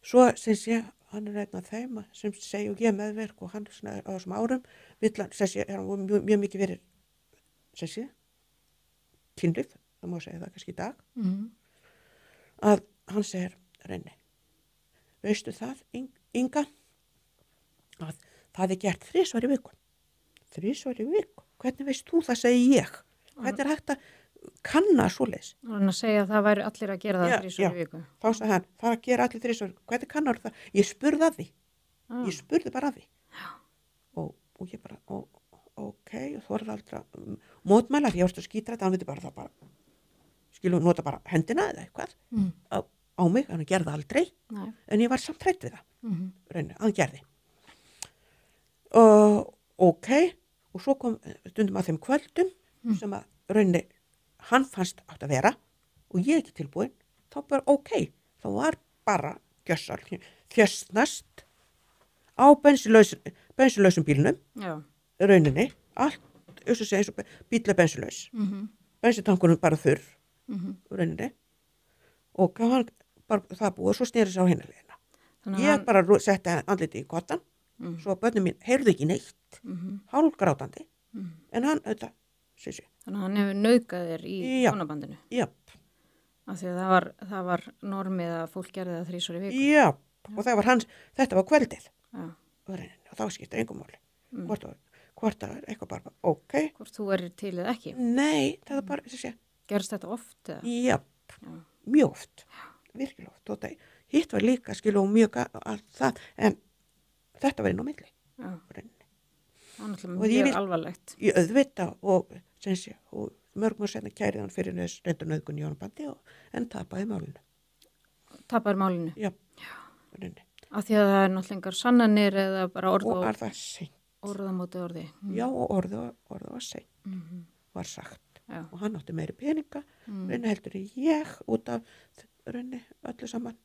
svo sem sé, hann einn af þeim sem segja og ég meðverk og hann svona á þessum árum vill hann, sem sé, hann mjög mikið verið sem sé, kynlíf, það má segja það kannski í dag, að hann segir, Renni, veistu það, Inga, að það gert 3 í viku. 3 í viku? Hvernig veist þú það, segi ég? Hvernig hægt að kanna svoleiðis? Hann að segja að það væri allir að gera það 3 í viku. Þá sagði hann, það að gera allir 3 í viku. Hvernig kannar það? Ég spurði að því. Ég spurði bara að því. Og ég bara, ok, og þú var aldrei að mótmæla því ég varst að skýtra þetta, hann viti bara það bara, skilur nota bara hendina eða eitthvað á mig, hann gerði aldrei. Nei. En ég var samt hrædd við það. Reyni, hann gerði. Ok, og svo kom stundum að þeim kvöldum sem að Reyni, hann fannst átt að vera og ég ekki tilbúin, þá bara ok, þá var bara gjössal, þjösnast á bensinlausum bílnum, Rauninni, allt, eins og bíla bensinlaus, bensintankunum bara þurr, Rauninni, og hann bara það búið og svo sneri sér á hinarlegina. Ég bara setti andliti í kottan, svo að börnum mín heyrðu ekki neitt, hálfgrátandi, en hann auðvitað, sísi. Þannig að hann hefur nauðgað þér í hjónabandinu? Já. Af því að það var normið að fólk gerði það 3 í viku? Já, og það var þetta var kveldið. Og þá skiptir engum máli. Hvort það eitthvað bara, ok. Hvort þú er til eða ekki? Nei, það er bara, þessi. Gerst þetta oft? Eða? Já, mjög oft. Virkilega oft. Og það hitt var líka, skilu, mjög að það, en þetta var inn á milli. Já. Það er náttúrulega mjög alvarlegt. Ég auðvita og mörgum senna kærið hann fyrir reyndanauðgun í hjónabandi en tapaði málinu. Tapaði málinu? Já. Af því að það er náttúrulega sannanir eða bara orð og það seint. Orða móti orði. Já, og orða var seint. Var sagt. Já. Og hann átti meiri peninga, Reyni heldur ég út af Reyni öllu saman.